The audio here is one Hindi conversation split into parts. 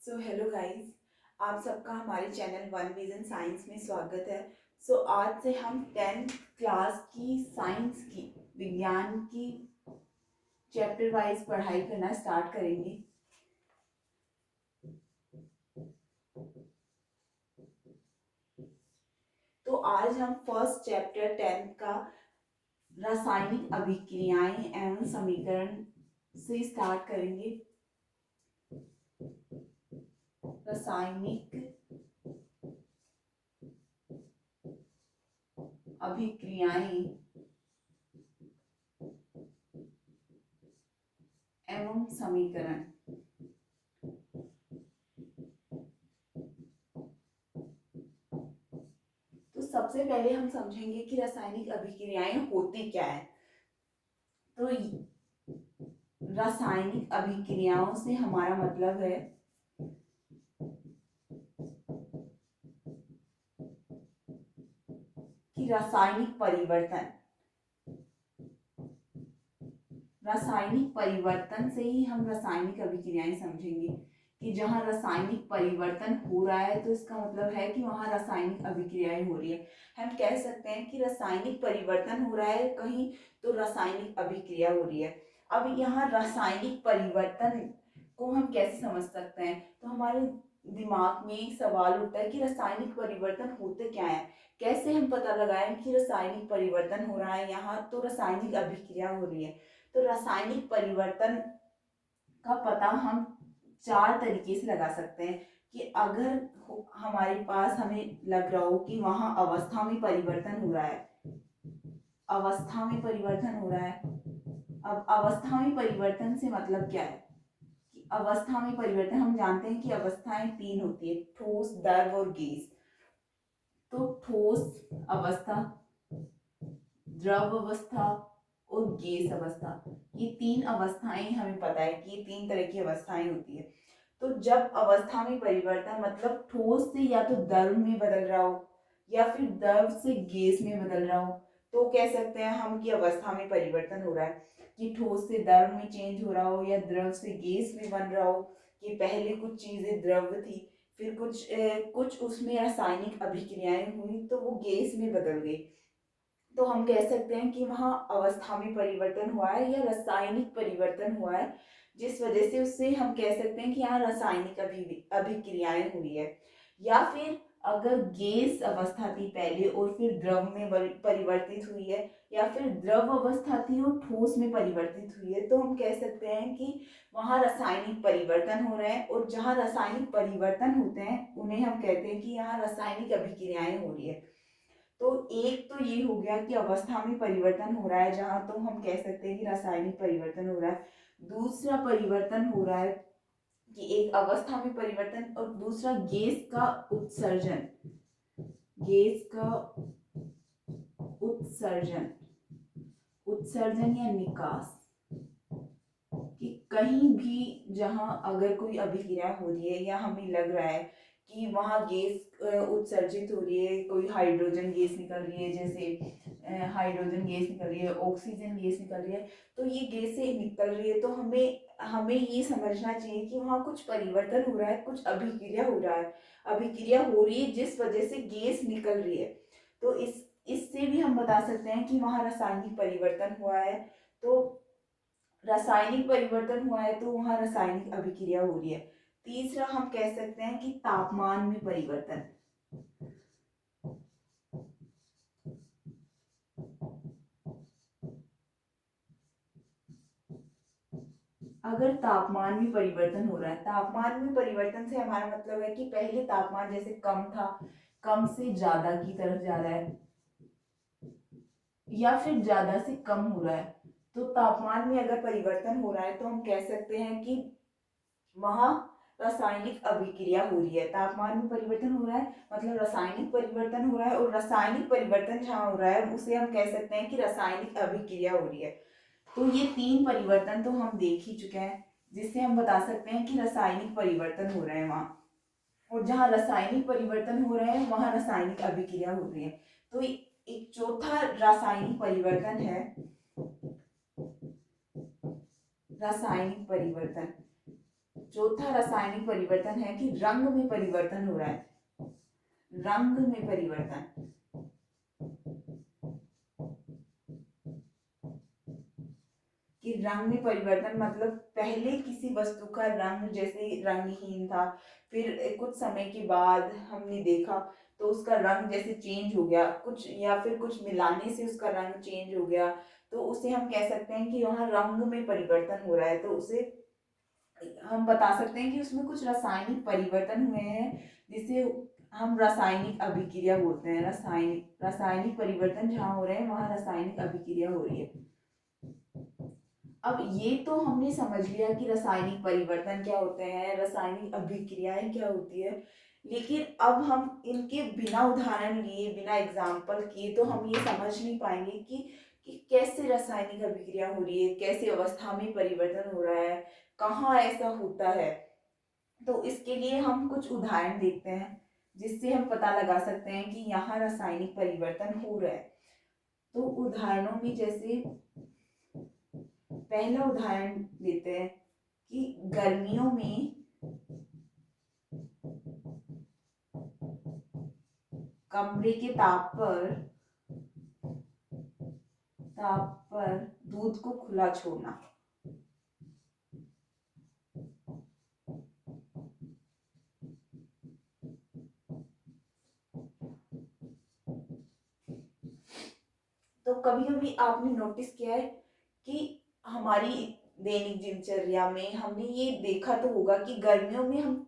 हेलो गाइस, आप सबका हमारे चैनल वन विजन साइंस में स्वागत है। आज से हम 10th क्लास की साइंस की विज्ञान की चैप्टर वाइज पढ़ाई करना स्टार्ट करेंगे। तो आज हम फर्स्ट चैप्टर 10th का रासायनिक अभिक्रियाएं एवं समीकरण से स्टार्ट करेंगे। रासायनिक अभिक्रियाएं एवं समीकरण। तो सबसे पहले हम समझेंगे कि रासायनिक अभिक्रियाएं होती क्या है। तो रासायनिक अभिक्रियाओं से हमारा मतलब है कि रासायनिक परिवर्तन। रासायनिक परिवर्तन से ही हम रासायनिक अभिक्रियाएं समझेंगे कि जहां रासायनिक परिवर्तन हो रहा है तो इसका मतलब है कि वहां रासायनिक अभिक्रियाएं हो रही है। हम कह सकते हैं कि रासायनिक परिवर्तन हो रहा है कहीं तो रासायनिक अभिक्रिया हो रही है। अब यहाँ रासायनिक परिवर्तन को हम कैसे समझ सकते हैं, तो हमारे दिमाग में एक सवाल उठता है कि रासायनिक परिवर्तन होते क्या है, कैसे हम पता लगाएं कि रासायनिक परिवर्तन हो रहा है, यहाँ तो रासायनिक अभिक्रिया हो रही है। तो रासायनिक परिवर्तन का पता हम चार तरीके से लगा सकते हैं कि अगर हमारे पास हमें लग रहा हो कि वहां अवस्था में परिवर्तन हो रहा है, अवस्था में परिवर्तन हो रहा है। अब अवस्था में परिवर्तन से मतलब क्या है कि अवस्था में परिवर्तन, हम जानते हैं कि अवस्थाएं तीन होती है, ठोस, द्रव और गैस। तो ठोस अवस्था, द्रव अवस्था और गैस अवस्था, ये तीन अवस्थाएं हमें पता है कि ये तीन तरह की अवस्थाएं होती है। तो जब अवस्था में परिवर्तन मतलब ठोस से या तो द्रव में बदल रहा हो या फिर द्रव से गैस में बदल रहा हो, तो कह सकते हैं हम कि अवस्था में परिवर्तन हो रहा है। कि ठोस से द्रव में चेंज हो रहा हो या द्रव से गैस में बन रहा हो, कि पहले कुछ चीजें द्रव थी, फिर कुछ उसमें रासायनिक अभिक्रियाएं हुई तो वो गैस में बदल गई। तो हम कह सकते हैं कि वहाँ अवस्था में परिवर्तन हुआ है या रासायनिक परिवर्तन हुआ है, जिस वजह से उससे हम कह सकते हैं कि यहाँ रासायनिक अभिक्रियाएं हुई है। या फिर अगर गैस अवस्था थी पहले और फिर द्रव में परिवर्तित हुई है, या फिर द्रव अवस्था थी और ठोस में परिवर्तित हुई है, तो हम कह सकते हैं कि वहाँ रासायनिक परिवर्तन हो रहे हैं। और जहाँ रासायनिक परिवर्तन होते हैं उन्हें हम कहते हैं कि यहाँ रासायनिक अभिक्रियाएं हो रही है। तो एक तो ये हो गया कि अवस्था में परिवर्तन हो रहा है, जहां तो हम कह सकते हैं कि रासायनिक परिवर्तन हो रहा है। दूसरा परिवर्तन हो रहा है कि एक अवस्था में परिवर्तन और दूसरा गैस का उत्सर्जन। गैस का उत्सर्जन, उत्सर्जन या निकास, कि कहीं भी जहां अगर कोई अभिक्रिया हो रही है या हमें लग रहा है कि वहां गैस उत्सर्जित हो रही है, कोई हाइड्रोजन गैस निकल रही है, जैसे हाइड्रोजन गैस निकल रही है, ऑक्सीजन गैस निकल रही है, तो ये गैसें निकल रही है, तो हमें हमें ये समझना चाहिए कि वहाँ कुछ परिवर्तन हो रहा है, कुछ अभिक्रिया हो रहा है, अभिक्रिया हो रही है जिस वजह से गैस निकल रही है। तो इससे भी हम बता सकते हैं कि वहाँ रासायनिक परिवर्तन हुआ है। तो रासायनिक परिवर्तन हुआ है तो वहां रासायनिक अभिक्रिया हो रही है। तीसरा हम कह सकते हैं कि तापमान में परिवर्तन। अगर तापमान में परिवर्तन हो रहा है, तापमान में परिवर्तन से हमारा मतलब है कि पहले तापमान जैसे कम था, कम से ज्यादा की तरफ जा रहा है या फिर ज्यादा से कम हो रहा है। तो तापमान में अगर परिवर्तन हो रहा है तो हम कह सकते हैं कि वहां रासायनिक अभिक्रिया हो रही है। तापमान में परिवर्तन हो रहा है मतलब रासायनिक परिवर्तन हो रहा है, और रासायनिक परिवर्तन जहाँ हो रहा है उसे हम कह सकते हैं कि रासायनिक अभिक्रिया हो रही है। तो ये तीन परिवर्तन तो हम देख ही चुके हैं, जिससे हम बता सकते हैं कि रासायनिक परिवर्तन हो रहे हैं वहां। और जहाँ रासायनिक परिवर्तन हो रहे हैं वहां रासायनिक अभिक्रिया हो रही है। तो एक चौथा रासायनिक परिवर्तन है रासायनिक परिवर्तन। चौथा रासायनिक परिवर्तन है कि रंग में परिवर्तन हो रहा है। रंग में परिवर्तन, कि रंग में परिवर्तन मतलब पहले किसी वस्तु का रंग जैसे रंगहीन था, फिर कुछ समय के बाद हमने देखा तो उसका रंग जैसे चेंज हो गया कुछ, या फिर कुछ मिलाने से उसका रंग चेंज हो गया, तो उसे हम कह सकते हैं कि वहाँ रंग में परिवर्तन हो रहा है। तो उसे हम बता सकते हैं कि उसमें कुछ रासायनिक परिवर्तन हुए हैं, जिसे हम रासायनिक अभिक्रिया बोलते हैं। रासायनिक रासायनिक परिवर्तन जहाँ हो रहे हैं वहाँ रासायनिक अभिक्रिया हो रही है। अब ये तो हमने समझ लिया कि रासायनिक परिवर्तन क्या होते हैं, रासायनिक अभिक्रियाएं क्या होती है, लेकिन अब हम इनके बिना उदाहरण लिए, बिना एग्जाम्पल किए तो हम ये समझ नहीं पाएंगे कि कैसे रासायनिक अभिक्रिया हो रही है, कैसे अवस्था में परिवर्तन हो रहा है, कहाँ ऐसा होता है। तो इसके लिए हम कुछ उदाहरण देखते हैं जिससे हम पता लगा सकते हैं कि यहाँ रासायनिक परिवर्तन हो रहा है। तो उदाहरणों में जैसे पहला उदाहरण लेते हैं कि गर्मियों में कमरे के ताप पर दूध को खुला छोड़ना। तो कभी कभी आपने नोटिस किया है कि हमारी दैनिक दिनचर्या में हमने ये देखा तो होगा कि गर्मियों में हम,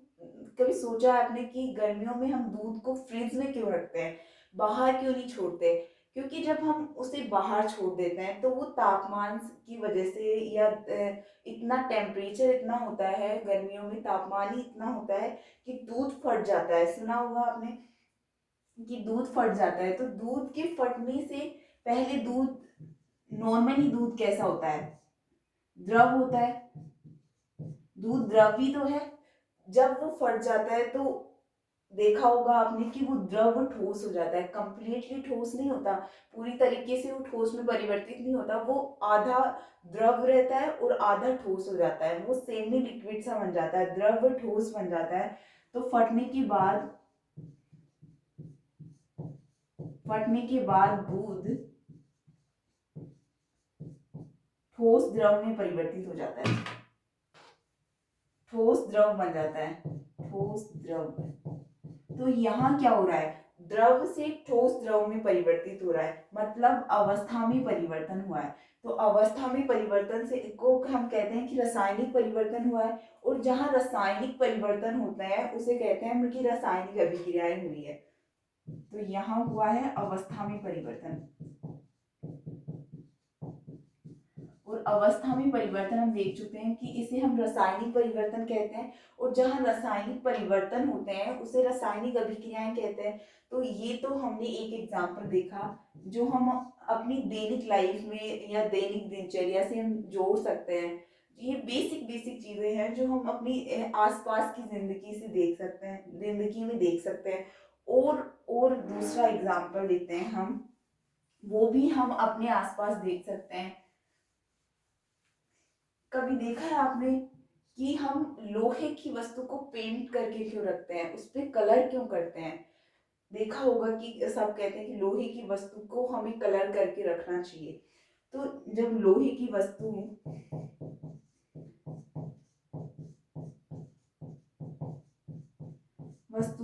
कभी सोचा है आपने कि गर्मियों में हम दूध को फ्रिज में क्यों रखते हैं, बाहर क्यों नहीं छोड़ते? क्योंकि जब हम उसे बाहर छोड़ देते हैं तो वो तापमान की वजह से, या इतना टेम्परेचर इतना होता है गर्मियों में, तापमान ही इतना होता है कि दूध फट जाता है। सुना होगा आपने कि दूध फट जाता है। तो दूध के फटने से पहले दूध, नॉर्मली दूध कैसा होता है? द्रव होता है। दूध द्रव ही तो है। जब वो फट जाता है तो देखा होगा आपने कि वो द्रव ठोस हो जाता है। कंप्लीटली ठोस नहीं होता, पूरी तरीके से वो ठोस में परिवर्तित नहीं होता, वो आधा द्रव रहता है और आधा ठोस हो जाता है, वो सेमी लिक्विड सा बन जाता है, द्रव ठोस बन जाता है। तो फटने के बाद दूध ठोस द्रव में परिवर्तित हो जाता है, ठोस द्रव बन जाता है, ठोस द्रव। तो यहाँ क्या हो रहा है? द्रव से ठोस द्रव में परिवर्तित हो रहा है, मतलब अवस्था में परिवर्तन हुआ है। तो अवस्था में परिवर्तन से को हम कहते हैं कि रासायनिक परिवर्तन हुआ है, और जहाँ रासायनिक परिवर्तन होता है उसे कहते हैं कि रासायनिक अभिक्रियाएं हुई है। तो यहाँ हुआ है अवस्था में परिवर्तन। और अवस्था में परिवर्तन हम देख चुके हैं कि इसे हम रासायनिक परिवर्तन कहते हैं, और जहाँ रासायनिक परिवर्तन होते हैं उसे रासायनिक अभिक्रियाएं कहते हैं। तो ये तो हमने एक एग्जाम्पल देखा जो हम अपनी दैनिक लाइफ में या दैनिक दिनचर्या से हम जोड़ सकते हैं। ये बेसिक बेसिक चीजें हैं जो हम अपनी आसपास की जिंदगी से देख सकते हैं, जिंदगी में देख सकते हैं। और दूसरा एग्जाम्पल लेते हैं हम, वो भी हम अपने आसपास देख सकते हैं। कभी देखा है आपने कि हम लोहे की वस्तु को पेंट करके क्यों रखते हैं, उस पर कलर क्यों करते हैं? देखा होगा कि सब कहते हैं कि लोहे की वस्तु को हमें कलर करके रखना चाहिए। तो जब लोहे की वस्तु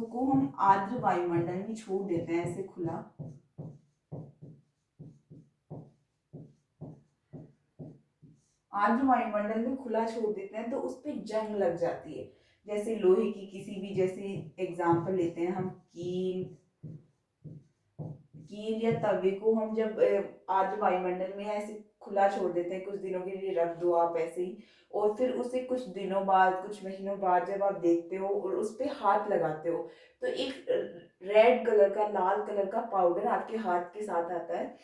को हम आर्द्र वायुमंडल में छोड़ देते हैं ऐसे खुला, आर्द्र वायुमंडल में खुला छोड़ देते हैं तो उस पर जंग लग जाती है। जैसे लोहे की किसी भी, जैसे एग्जाम्पल लेते हैं हम, कील या तवे को हम जब आर्द्र वायुमंडल में ऐसे खुला छोड़ देते हैं, कुछ दिनों के लिए रख दो आप ऐसे ही, और फिर उसे कुछ दिनों बाद, कुछ महीनों बाद जब आप देखते हो और उस पर हाथ लगाते हो तो एक रेड कलर का, लाल कलर का पाउडर आपके हाथ के साथ आता है।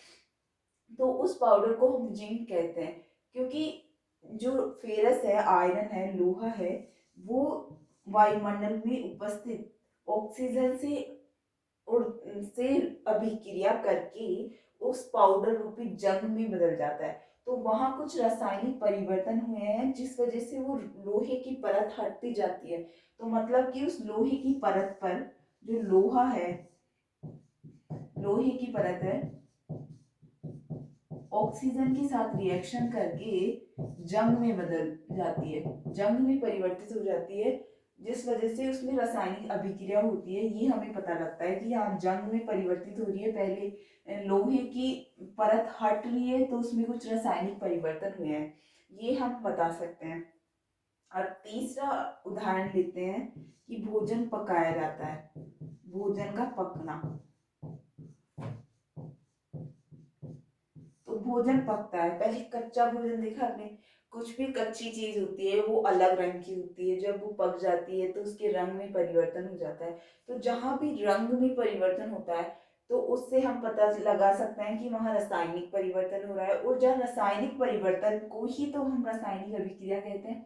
तो उस पाउडर को हम जिंक कहते हैं, क्योंकि जो फेरस है, आयरन है, लोहा है, वो वायुमंडल में उपस्थित ऑक्सीजन से और से अभिक्रिया करके उस पाउडर रूपी जंग में बदल जाता है। तो वहाँ कुछ रासायनिक परिवर्तन हुए हैं जिस वजह से वो लोहे की परत हटती जाती है। तो मतलब कि उस लोहे की परत पर जो लोहा है, लोहे की परत है, ऑक्सीजन के साथ रिएक्शन करके जंग में बदल जाती है, जंग में परिवर्तित हो जाती है, जिस वजह से उसमें रासायनिक अभिक्रिया होती है। ये हमें पता लगता है कि हाँ जंग में परिवर्तित हो रही है, पहले लोहे की परत हट रही है तो उसमें कुछ रासायनिक परिवर्तन हुए हैं, ये हम बता सकते हैं। और तीसरा उदाहरण लेते हैं कि भोजन पकाया जाता है, भोजन का पकना। तो भोजन पकता है, पहले कच्चा भोजन देखा आपने, कुछ भी कच्ची चीज होती है वो अलग रंग की होती है, जब वो पक जाती है तो उसके रंग में परिवर्तन हो जाता है। तो जहां भी रंग में परिवर्तन होता है तो उससे हम पता लगा सकते हैं कि वहां रासायनिक परिवर्तन हो रहा है, और जहाँ रासायनिक परिवर्तन को ही तो हम रासायनिक अभिक्रिया कहते हैं।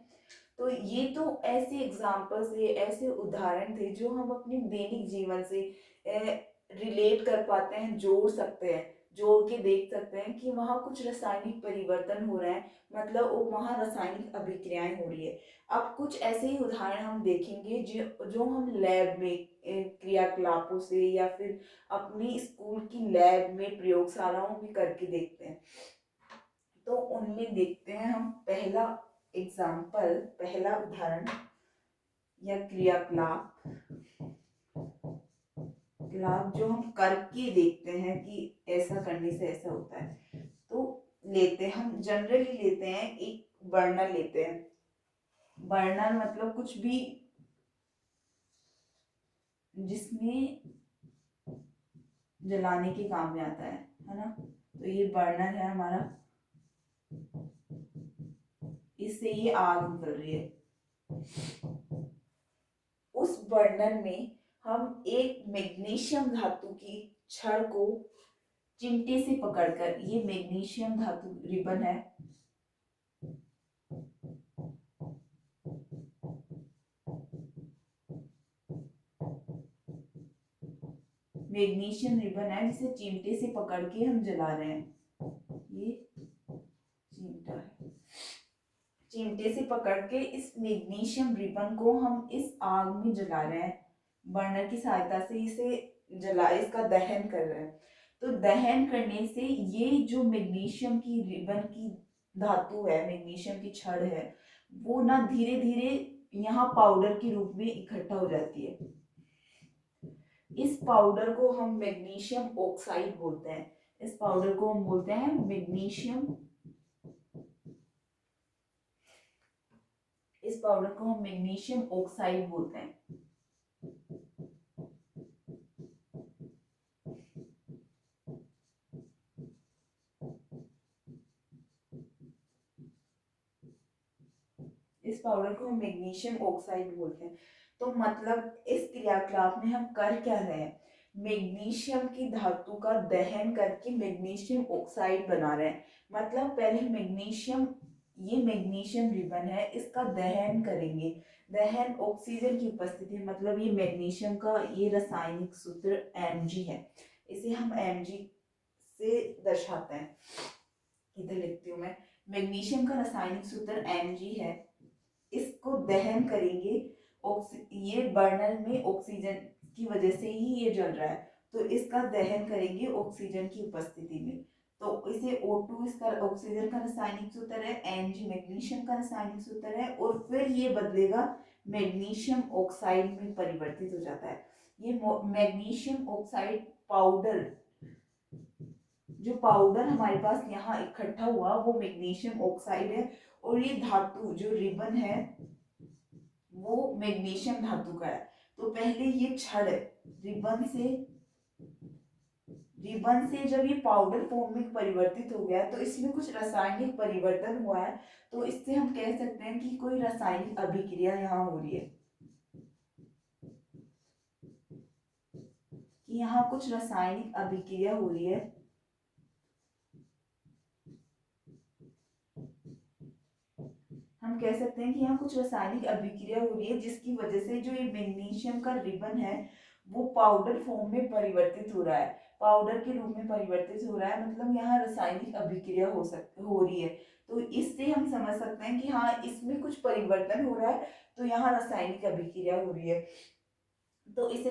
तो ये तो ऐसे एग्जाम्पल्स थे, ऐसे उदाहरण थे जो हम अपने दैनिक जीवन से रिलेट कर पाते हैं, जोड़ सकते हैं, जोड़ के देख सकते हैं कि वहाँ कुछ रासायनिक परिवर्तन हो रहे हैं, मतलब वहाँ रासायनिक अभिक्रियाएं हो रही है। अब कुछ ऐसे ही उदाहरण हम देखेंगे जो जो हम लैब में क्रियाकलापों से या फिर अपनी स्कूल की लैब में प्रयोगशालाओं में करके देखते हैं। तो उनमें देखते हैं हम पहला एग्जाम्पल, पहला उदाहरण या क्रियाकलाप, क्रियाकलाप जो हम करके देखते हैं कि ऐसा करने से ऐसा होता है। तो लेते हैं हम, जनरली लेते हैं, एक बर्नर लेते हैं। बर्नर मतलब कुछ भी जिसमें जलाने के काम में आता है ना। तो ये बर्नर है हमारा, इससे ये आग निकल रही है। उस बर्नर में हम एक मैग्नीशियम धातु की छड़ को चिमटे से पकड़कर, ये मैग्नीशियम धातु रिबन है, मैग्नीशियम रिबन है जिसे चिमटे से पकड़ के हम जला रहे हैं। ये चिमटा है, चिमटे से पकड़ के इस मैग्नीशियम रिबन को हम इस आग में जला रहे हैं, बर्नर की सहायता से इसे जला, इसका दहन कर रहे हैं। तो दहन करने से ये जो मैग्नीशियम की रिबन की धातु है, मैग्नीशियम की छड़ है, वो ना धीरे धीरे यहाँ पाउडर के रूप में इकट्ठा हो जाती है। इस पाउडर को हम मैग्नीशियम ऑक्साइड बोलते हैं, इस पाउडर को हम बोलते हैं मैग्नीशियम, इस पाउडर को हम मैग्नीशियम ऑक्साइड बोलते हैं। इस पाउडर को हम मैग्नीशियम ऑक्साइड बोलते हैं। तो मतलब इस क्रियाकलाप में हम कर क्या रहे हैं, मैग्नीशियम की धातु का दहन करके मैग्नीशियम ऑक्साइड बना रहे हैं। मतलब पहले मैग्नीशियम, ये मैग्नीशियम रिबन है, इसका दहन करेंगे, दहन ऑक्सीजन की उपस्थिति, मतलब ये मैग्नीशियम का ये रासायनिक सूत्र Mg है, इसे हम Mg से दर्शाते हैं। इधर लिखती हूँ मैं, मैग्नीशियम का रासायनिक सूत्र Mg है, इसको दहन करेंगे, ये बर्नर में ऑक्सीजन की वजह से ही ये जल रहा है, तो इसका दहन करेंगे ऑक्सीजन की उपस्थिति में। तो इसे O2 इसका ऑक्सीजन का रासायनिक सूत्र है, Mg मैग्नीशियम का रासायनिक सूत्र है, और फिर ये बदलेगा मैग्नीशियम ऑक्साइड में परिवर्तित हो जाता है। ये मैग्नीशियम ऑक्साइड पाउडर, जो पाउडर हमारे पास यहाँ इकट्ठा हुआ वो मैग्नीशियम ऑक्साइड है, और ये धातु जो रिबन है वो मैग्नीशियम धातु का है। तो पहले ये छड़ रिबन से जब ये पाउडर फॉर्म में परिवर्तित हो गया तो इसमें कुछ रासायनिक परिवर्तन हुआ है, तो इससे हम कह सकते हैं कि कोई रासायनिक अभिक्रिया यहाँ हो रही है, कि यहाँ कुछ रासायनिक अभिक्रिया हो रही है। हम कह सकते हैं कि यहाँ कुछ रासायनिक अभिक्रिया हो रही है जिसकी वजह से जो ये मैग्नीशियम का रिबन है वो पाउडर फॉर्म में परिवर्तित हो रहा है। पाउडर के रूप में परिवर्तित हो रहा है, मतलब यहाँ रासायनिक अभिक्रिया हो रही है। तो इससे हम समझ सकते हैं कि हाँ इसमें कुछ परिवर्तन हो रहा है, तो यहाँ रासायनिक अभिक्रिया हो रही है। तो इसे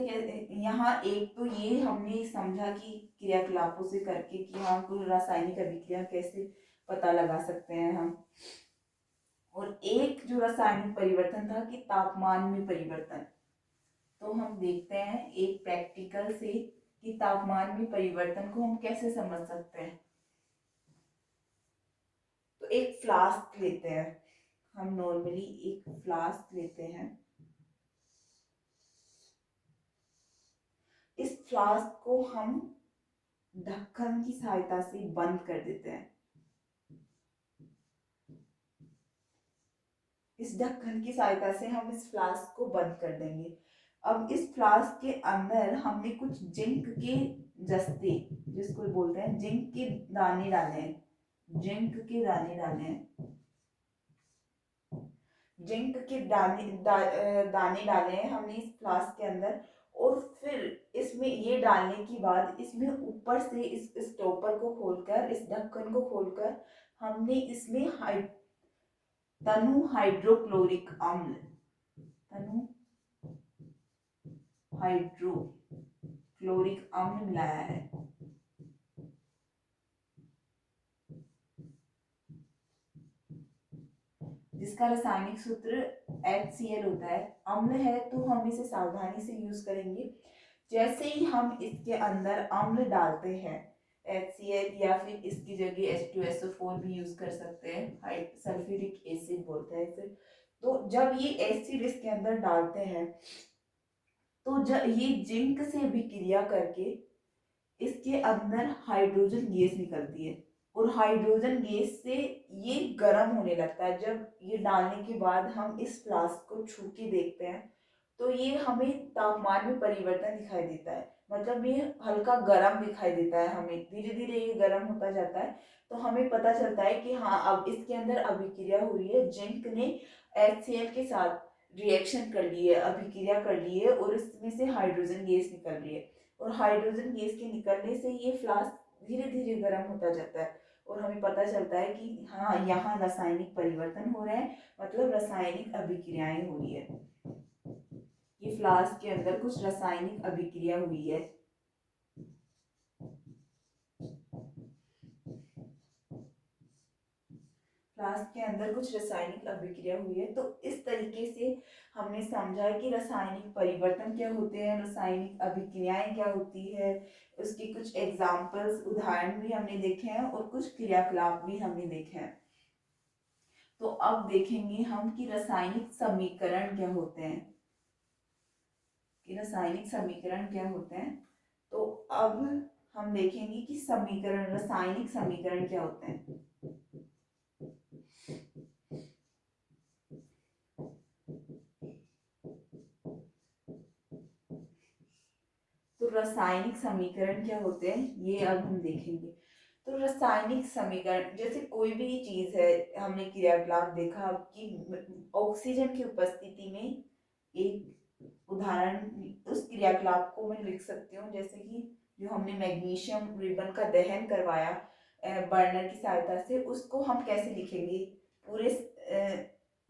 यहाँ एक तो ये हमने समझा कि क्रियाकलापों से करके कि हाँ कोई रासायनिक अभिक्रिया कैसे पता लगा सकते हैं हम। और एक जो रासायनिक परिवर्तन था कि तापमान में परिवर्तन, तो हम देखते हैं एक प्रैक्टिकल से कि तापमान में परिवर्तन को हम कैसे समझ सकते हैं। तो एक फ्लास्क लेते हैं, हम नॉर्मली एक फ्लास्क लेते हैं। इस फ्लास्क को हम ढक्कन की सहायता से बंद कर देते हैं। इस ढक्कन की सहायता से हम इस फ्लास्क को बंद कर देंगे। अब इस फ्लास्क के अंदर हमने कुछ जिंक के जस्ते, जिसको बोलते हैं जिंक के दाने डाले हैं, जिंक के दाने डाले हैं, जिंक के दाने डाले हैं हमने इस फ्लास्क के अंदर। और फिर इसमें ये डालने के बाद इसमें ऊपर से इस स्टॉपर को खोलकर, इस ढक्कन को खोलकर हमने इसमें तनु हाइड्रोक्लोरिक अम्ल, तनु हाइड्रोक्लोरिक अम्ल मिलाया है। जिसका रासायनिक सूत्र HCl होता है। अम्ल है तो हम इसे सावधानी से यूज करेंगे। जैसे ही हम इसके अंदर अम्ल डालते हैं HCl, या फिर इसकी जगह H2SO4 भी यूज कर सकते हैं, सल्फ्यूरिक एसिड बोलते हैं इसे। तो जब ये एसिड इसके अंदर डालते हैं तो जब ये जिंक से विक्रिया करके इसके अंदर हाइड्रोजन गैस निकलती है, और हाइड्रोजन गैस से ये गर्म होने लगता है। जब ये डालने के बाद हम इस फ्लास्क को छू के देखते हैं तो ये हमें तापमान में परिवर्तन दिखाई देता है, मतलब ये हल्का गर्म दिखाई देता है हमें, धीरे धीरे ये गर्म होता जाता है। तो हमें पता चलता है कि हाँ अब इसके अंदर अभिक्रिया हो रही है, जिंक ने HCl के साथ रिएक्शन कर ली है, अभिक्रिया कर ली है, और इसमें से हाइड्रोजन गैस निकल रही है। और हाइड्रोजन गैस के निकलने से ये फ्लास्क धीरे धीरे गर्म होता जाता है, और हमें पता चलता है कि हाँ यहाँ रासायनिक परिवर्तन हो रहे हैं, मतलब रासायनिक अभिक्रियाएं हो रही है। ये फ्लास्क के अंदर कुछ रासायनिक अभिक्रिया हुई है। फ्लास्क के अंदर कुछ रासायनिक अभिक्रिया हुई है। तो इस तरीके से हमने समझा है कि रासायनिक परिवर्तन क्या होते हैं, रासायनिक अभिक्रियाएं क्या होती है, उसके कुछ एग्जाम्पल्स, उदाहरण भी हमने देखे हैं, और कुछ क्रियाकलाप भी हमने देखे हैं। तो अब देखेंगे हम कि रासायनिक समीकरण क्या होते हैं, कि रासायनिक समीकरण क्या होते हैं। तो अब हम देखेंगे कि समीकरण, रासायनिक समीकरण क्या होते हैं। तो रासायनिक समीकरण क्या होते हैं ये अब हम देखेंगे। तो रासायनिक समीकरण, जैसे कोई भी चीज है, हमने क्रियाकलाप देखा कि ऑक्सीजन की उपस्थिति में, एक उदाहरण उस क्रियाकलाप को मैं लिख सकती हूँ, जैसे कि जो हमने मैग्नीशियम रिबन का दहन करवाया बर्नर की सहायता से, उसको हम कैसे लिखेंगे पूरे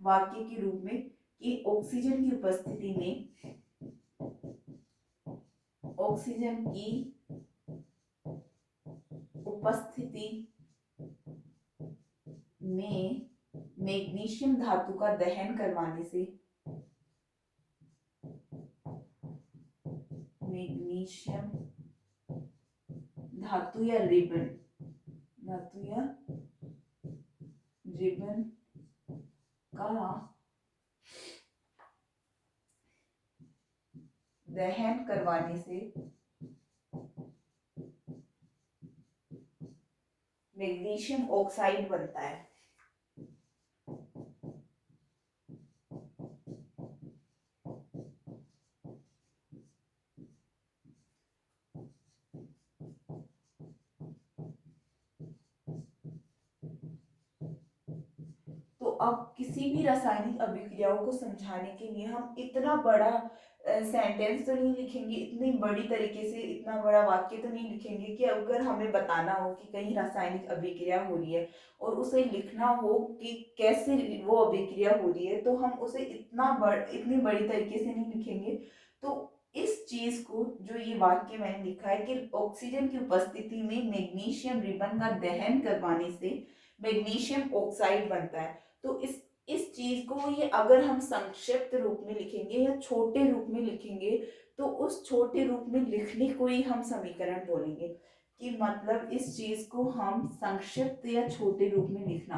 वाक्य के रूप में कि ऑक्सीजन की उपस्थिति में, ऑक्सीजन की उपस्थिति में मैग्नीशियम धातु का दहन करवाने से, मैग्नीशियम धातु या रिबन, धातु या रिबन का दहन करवाने से मैग्नीशियम ऑक्साइड बनता है। तो अब किसी भी रासायनिक अभिक्रियाओं को समझाने के लिए हम इतना बड़ा सेंटेंस तो नहीं लिखेंगे इतनी बड़ी तरीके से, इतना बड़ा वाक्य तो नहीं लिखेंगे कि अगर हमें बताना हो कि कहीं रासायनिक अभिक्रिया हो रही है और उसे लिखना हो कि कैसे वो अभिक्रिया हो रही है, तो हम उसे इतनी बड़ी तरीके से नहीं लिखेंगे। तो इस चीज को, जो ये वाक्य मैंने लिखा है कि ऑक्सीजन की उपस्थिति में मैग्नीशियम रिबन का दहन करवाने से मैग्नीशियम ऑक्साइड बनता है, तो इस चीज को ये अगर हम संक्षिप्त रूप में लिखेंगे या छोटे रूप में लिखेंगे, तो उस छोटे रूप में लिखने को ही हम समीकरण बोलेंगे। कि मतलब इस चीज को हम संक्षिप्त या छोटे रूप में लिखना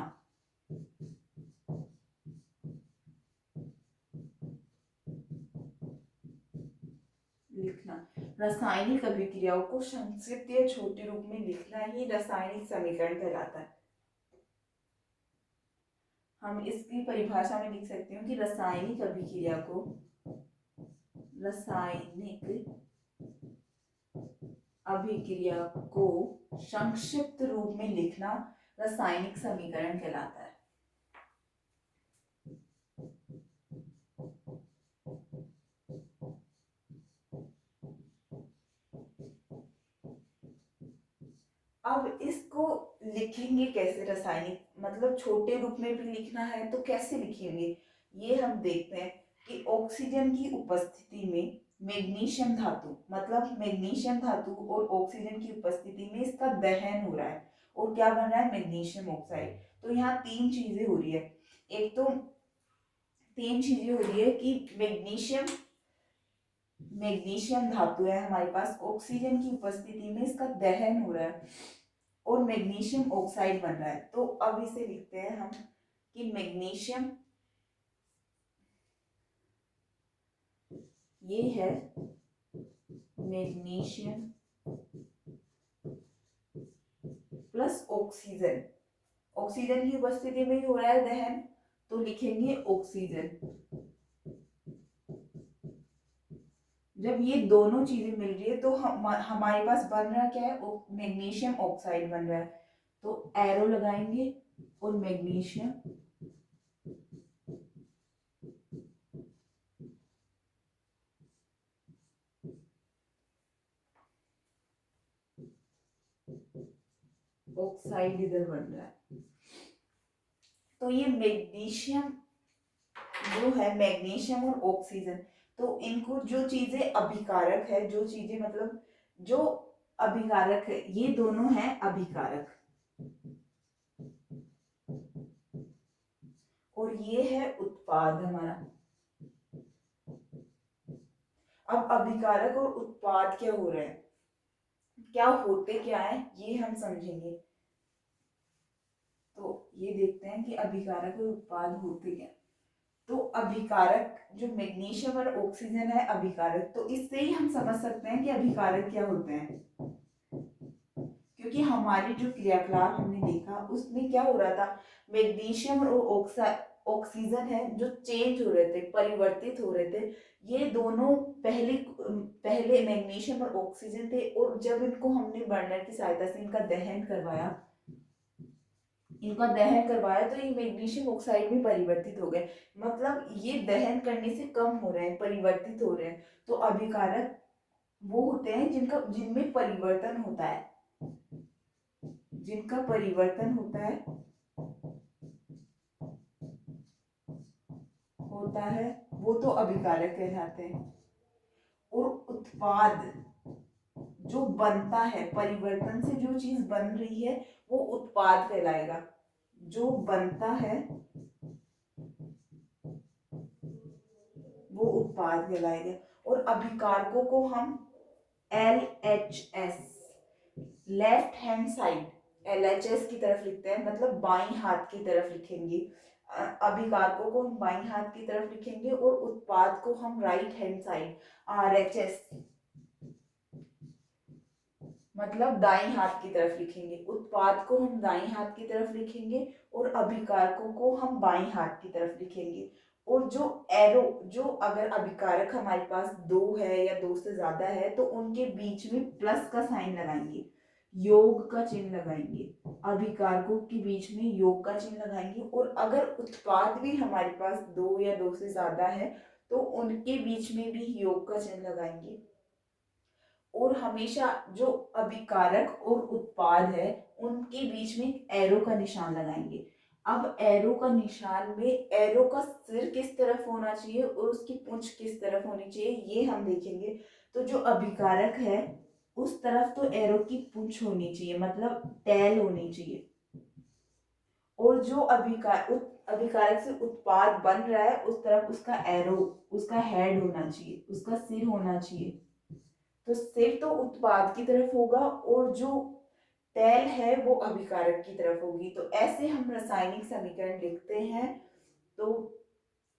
रासायनिक अभिक्रियाओं को संक्षिप्त या छोटे रूप में लिखना ही रासायनिक समीकरण कहलाता है। हम इसकी परिभाषा में लिख सकते हो कि रासायनिक अभिक्रिया को संक्षिप्त रूप में लिखना रासायनिक समीकरण कहलाता है। अब इसको लिखेंगे कैसे रासायनिक, मतलब छोटे रूप में भी लिखना है तो कैसे लिखेंगे, ये हम देखते हैं कि ऑक्सीजन की उपस्थिति में मैग्नीशियम धातु, मतलब मैग्नीशियम धातु और ऑक्सीजन की उपस्थिति में इसका दहन हो रहा है और क्या बन रहा है, मैग्नीशियम ऑक्साइड। तो यहाँ तीन चीजें हो रही है। एक तो तीन चीजें हो रही है कि मैग्नीशियम धातु है हमारे पास, ऑक्सीजन की उपस्थिति में इसका दहन हो रहा है और मैग्नीशियम ऑक्साइड बन रहा है। तो अब इसे लिखते हैं हम कि मैग्नीशियम, ये है मैग्नीशियम प्लस ऑक्सीजन, ऑक्सीजन की उपस्थिति में ही हो रहा है दहन, तो लिखेंगे ऑक्सीजन। जब ये दोनों चीजें मिल रही है तो हमारे पास बन रहा क्या है, मैग्नीशियम ऑक्साइड बन रहा है। तो एरो लगाएंगे और मैग्नीशियम ऑक्साइड इधर बन रहा है। तो ये मैग्नीशियम जो है, मैग्नीशियम और ऑक्सीजन, तो इनको जो चीजें अभिकारक है, जो चीजें मतलब जो अभिकारक है, ये दोनों हैं अभिकारक और ये है उत्पाद हमारा। अब अभिकारक और उत्पाद क्या हो रहे हैं, क्या होते क्या है, ये हम समझेंगे। तो ये देखते हैं कि अभिकारक और उत्पाद होते क्या। तो अभिकारक जो मैग्नीशियम और ऑक्सीजन है अभिकारक, तो इससे ही हम समझ सकते हैं कि अभिकारक क्या होते हैं, क्योंकि हमारी जो क्रियाकलाप हमने देखा उसमें क्या हो रहा था, मैग्नीशियम और ऑक्सीजन है जो चेंज हो रहे थे, परिवर्तित हो रहे थे। ये दोनों पहले मैग्नीशियम और ऑक्सीजन थे और जब इनको हमने बर्नर की सहायता से इनका दहन करवाया तो ये मैग्नीशियम ऑक्साइड में परिवर्तित हो गए, मतलब ये दहन करने से कम हो रहे हैं, परिवर्तित हो रहे हैं। तो अभिकारक वो होते हैं जिनमें परिवर्तन होता है, जिनका परिवर्तन होता है वो तो अभिकारक कहलाते हैं। और उत्पाद जो बनता है, परिवर्तन से जो चीज बन रही है वो उत्पाद कहलाएगा, जो बनता है वो उत्पाद कहलाएगा। और अभिकारकों को हम LHS, left hand side, LHS की तरफ लिखते हैं, मतलब बाईं हाथ की तरफ लिखेंगे। अभिकारकों को हम बाईं हाथ की तरफ लिखेंगे और उत्पाद को हम राइट हैंड साइड, RHS, मतलब दाईं हाथ की तरफ लिखेंगे। उत्पाद को हम दाईं हाथ की तरफ लिखेंगे और अभिकारकों को हम बाईं हाथ की तरफ लिखेंगे। और जो एरो, जो अगर अभिकारक हमारे पास दो है या दो से ज्यादा है तो उनके बीच में प्लस का साइन लगाएंगे, योग का चिन्ह लगाएंगे, अभिकारकों के बीच में योग का चिन्ह लगाएंगे। और अगर उत्पाद भी हमारे पास दो या दो से ज्यादा है तो उनके बीच में भी योग का चिन्ह लगाएंगे। और हमेशा जो अभिकारक और उत्पाद है उनके बीच में एक एरो का निशान लगाएंगे। अब एरो का निशान में एरो का सिर किस तरफ होना चाहिए और उसकी पूंछ किस तरफ होनी चाहिए ये हम देखेंगे। तो जो अभिकारक है उस तरफ तो एरो की पूंछ होनी चाहिए, मतलब टेल होनी चाहिए। और जो अभिकारक से उत्पाद बन रहा है उस तरफ उसका एरो, उसका हेड होना चाहिए, उसका सिर होना चाहिए। तो सिर तो उत्पाद की तरफ होगा और जो टेल है वो अभिकारक की तरफ होगी। तो ऐसे हम रासायनिक समीकरण लिखते हैं। तो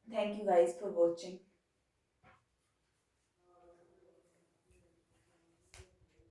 thank you guys for watching.